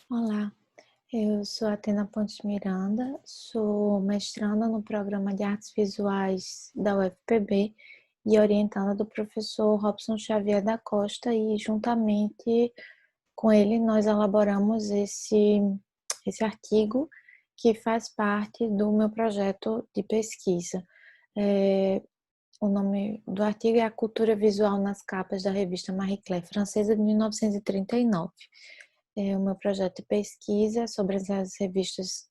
Olá, eu sou a Atena Pontes Miranda, sou mestranda no programa de Artes Visuais da UFPB e orientada do professor Robson Xavier da Costa, e juntamente com ele nós elaboramos esse artigo que faz parte do meu projeto de pesquisa. É, o nome do artigo é A Cultura Visual nas Capas da revista Marie Claire francesa de 1939. O meu projeto de pesquisa é sobre as revistas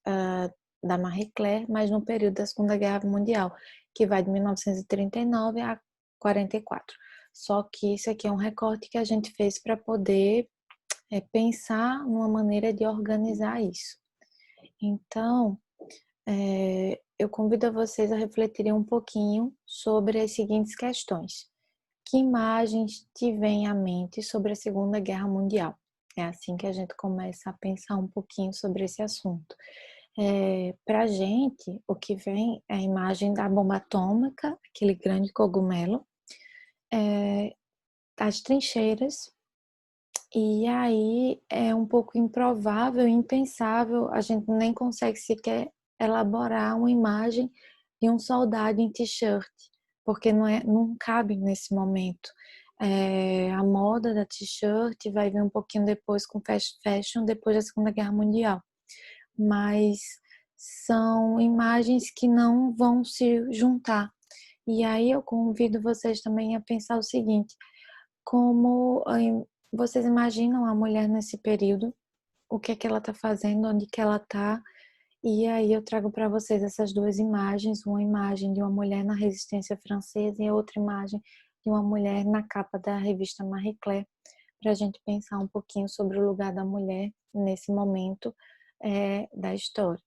da Marie Claire, mas no período da Segunda Guerra Mundial, que vai de 1939 a 44. Só que isso aqui é um recorte que a gente fez para poder pensar numa maneira de organizar isso. Então, eu convido a vocês a refletirem um pouquinho sobre as seguintes questões. Que imagens te vêm à mente sobre a Segunda Guerra Mundial? É assim que a gente começa a pensar um pouquinho sobre esse assunto. Para a gente, o que vem é a imagem da bomba atômica, aquele grande cogumelo, das trincheiras, e aí é um pouco improvável, impensável, a gente nem consegue sequer elaborar uma imagem de um soldado em t-shirt, porque não cabe nesse momento. A moda da t-shirt vai vir um pouquinho depois com fast fashion, depois da Segunda Guerra Mundial. Mas são imagens que não vão se juntar. E aí eu convido vocês também a pensar o seguinte: como vocês imaginam a mulher nesse período? O que é que ela está fazendo? Onde que ela está? E aí eu trago para vocês essas duas imagens, uma imagem de uma mulher na resistência francesa e a outra imagem de uma mulher na capa da revista Marie Claire, para a gente pensar um pouquinho sobre o lugar da mulher nesse momento da história.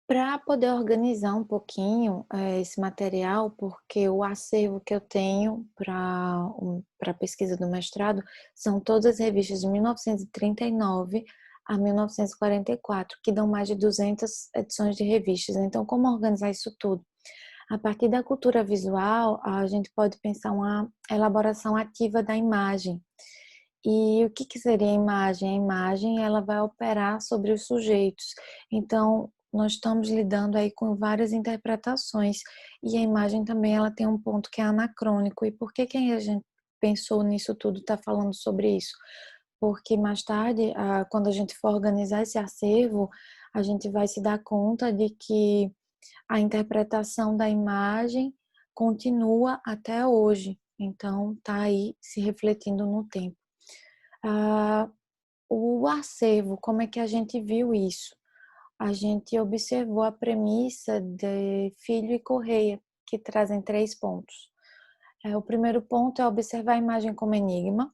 Para poder organizar um pouquinho esse material, porque o acervo que eu tenho para a pesquisa do mestrado são todas as revistas de 1939 a 1944, que dão mais de 200 edições de revistas. Então, como organizar isso tudo? A partir da cultura visual, a gente pode pensar uma elaboração ativa da imagem. E o que que seria a imagem? A imagem, ela vai operar sobre os sujeitos. Então, nós estamos lidando aí com várias interpretações, e a imagem também ela tem um ponto que é anacrônico. E por que que a gente pensou nisso tudo, está falando sobre isso? Porque mais tarde, quando a gente for organizar esse acervo, a gente vai se dar conta de que a interpretação da imagem continua até hoje. Então, está aí se refletindo no tempo. Ah, o acervo, como é que a gente viu isso? A gente observou a premissa de Filho e Correia, que trazem 3 pontos. O primeiro ponto é observar a imagem como enigma.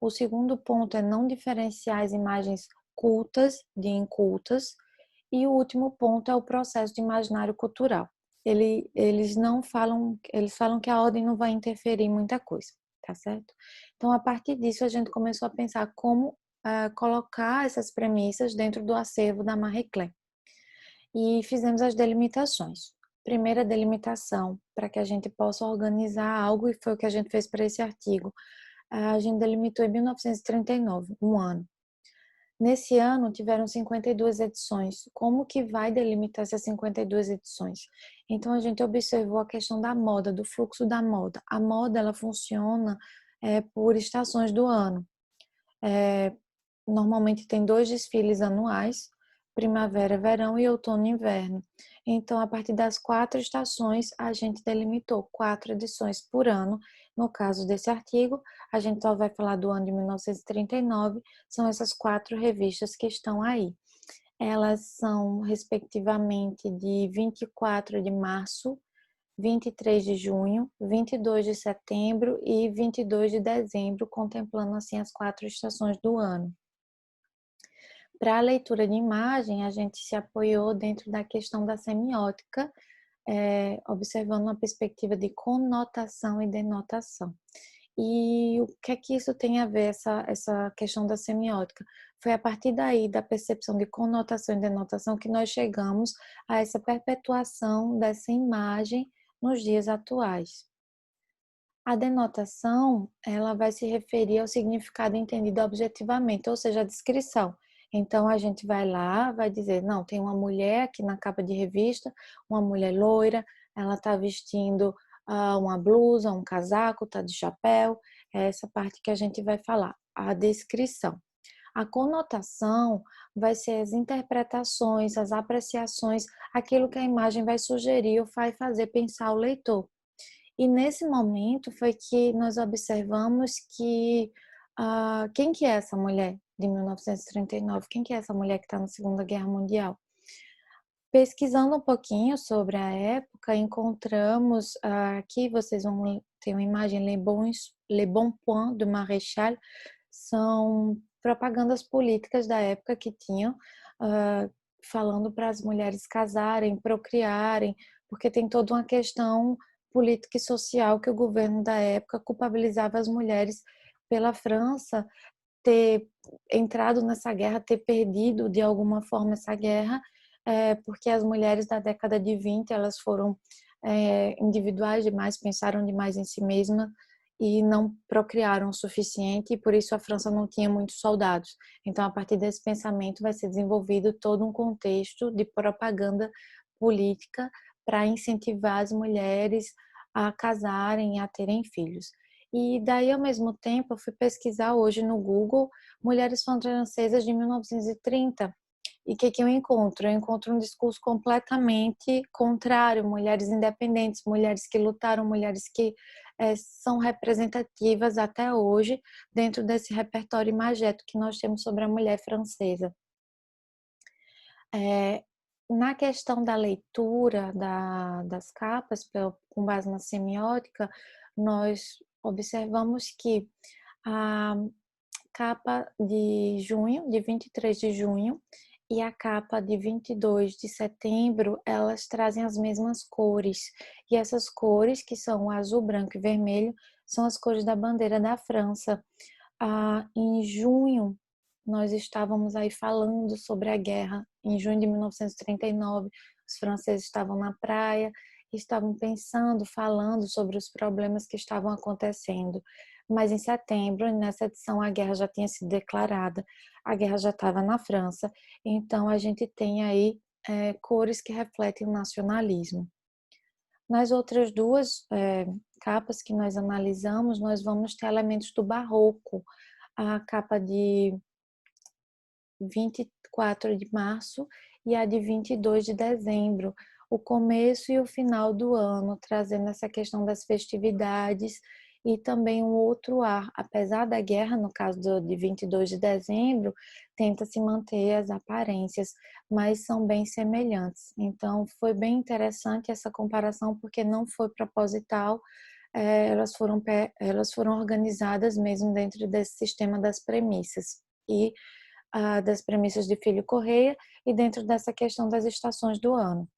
O segundo ponto é não diferenciar as imagens cultas de incultas. E o último ponto é o processo de imaginário cultural. Eles não falam, eles falam que a ordem não vai interferir em muita coisa, tá certo? Então, a partir disso, a gente começou a pensar como colocar essas premissas dentro do acervo da Marie Claire. E fizemos as delimitações. Primeira delimitação, para que a gente possa organizar algo, e foi o que a gente fez para esse artigo. A gente delimitou em 1939, um ano. Nesse ano tiveram 52 edições. Como que vai delimitar essas 52 edições? Então a gente observou a questão da moda, do fluxo da moda. A moda ela funciona por estações do ano. Normalmente tem 2 desfiles anuais, primavera, verão e outono e inverno. Então, a partir das 4 estações, a gente delimitou 4 edições por ano. No caso desse artigo, a gente só vai falar do ano de 1939, são essas 4 revistas que estão aí. Elas são, respectivamente, de 24 de março, 23 de junho, 22 de setembro e 22 de dezembro, contemplando assim as 4 estações do ano. Para a leitura de imagem, a gente se apoiou dentro da questão da semiótica, observando uma perspectiva de conotação e denotação. E o que é que isso tem a ver, essa questão da semiótica? Foi a partir daí, da percepção de conotação e denotação, que nós chegamos a essa perpetuação dessa imagem nos dias atuais. A denotação, ela vai se referir ao significado entendido objetivamente, ou seja, a descrição. Então, a gente vai lá, vai dizer, não, tem uma mulher aqui na capa de revista, uma mulher loira, ela está vestindo uma blusa, um casaco, está de chapéu, é essa parte que a gente vai falar, a descrição. A conotação vai ser as interpretações, as apreciações, aquilo que a imagem vai sugerir ou vai fazer pensar o leitor. E nesse momento foi que nós observamos que quem que é essa mulher de 1939? Quem que é essa mulher que está na Segunda Guerra Mundial? Pesquisando um pouquinho sobre a época, encontramos aqui, vocês vão ter uma imagem Le Bon Point do Maréchal, são propagandas políticas da época que tinham, falando para as mulheres casarem, procriarem, porque tem toda uma questão política e social que o governo da época culpabilizava as mulheres pela França ter entrado nessa guerra, ter perdido de alguma forma essa guerra, porque as mulheres da década de 20 elas foram individuais demais, pensaram demais em si mesmas e não procriaram o suficiente, e por isso a França não tinha muitos soldados. Então, a partir desse pensamento vai ser desenvolvido todo um contexto de propaganda política para incentivar as mulheres a casarem e a terem filhos. E daí, ao mesmo tempo, eu fui pesquisar hoje no Google mulheres francesas de 1930. E o que eu encontro? Eu encontro um discurso completamente contrário, mulheres independentes, mulheres que lutaram, mulheres que são representativas até hoje dentro desse repertório imagético que nós temos sobre a mulher francesa. Na questão da leitura das capas, com base na semiótica, nós observamos que a capa de junho, de 23 de junho, e a capa de 22 de setembro, elas trazem as mesmas cores. E essas cores, que são o azul, branco e vermelho, são as cores da bandeira da França. Em junho, nós estávamos aí falando sobre a guerra. Em junho de 1939, os franceses estavam na praia, estavam pensando, falando sobre os problemas que estavam acontecendo. Mas em setembro, nessa edição, a guerra já tinha sido declarada, a guerra já estava na França, então a gente tem aí cores que refletem o nacionalismo. Nas outras duas capas que nós analisamos, nós vamos ter elementos do barroco, a capa de 24 de março e a de 22 de dezembro, o começo e o final do ano, trazendo essa questão das festividades e também um outro ar. Apesar da guerra, no caso de 22 de dezembro, tenta se manter as aparências, mas são bem semelhantes. Então, foi bem interessante essa comparação, porque não foi proposital, elas foram organizadas mesmo dentro desse sistema das premissas. E das premissas de Filho Correia e dentro dessa questão das estações do ano.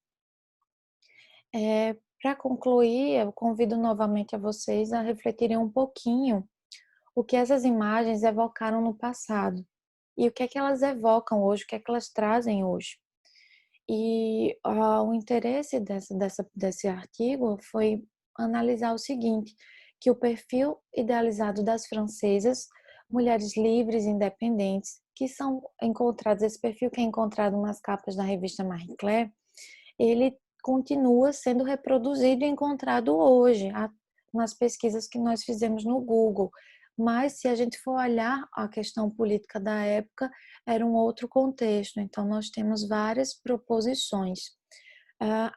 Para concluir, eu convido novamente a vocês a refletirem um pouquinho o que essas imagens evocaram no passado e o que é que elas evocam hoje, o que é que elas trazem hoje. E o interesse desse artigo foi analisar o seguinte, que o perfil idealizado das francesas, mulheres livres e independentes, que são encontrados, esse perfil que é encontrado nas capas da revista Marie Claire, ele continua sendo reproduzido e encontrado hoje, nas pesquisas que nós fizemos no Google. Mas, se a gente for olhar a questão política da época, era um outro contexto. Então, nós temos várias proposições.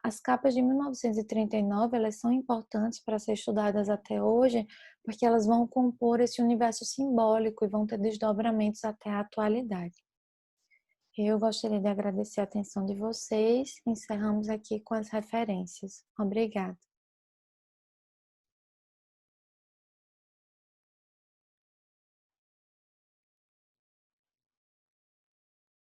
As capas de 1939, elas são importantes para ser estudadas até hoje, porque elas vão compor esse universo simbólico e vão ter desdobramentos até a atualidade. Eu gostaria de agradecer a atenção de vocês. Encerramos aqui com as referências. Obrigada.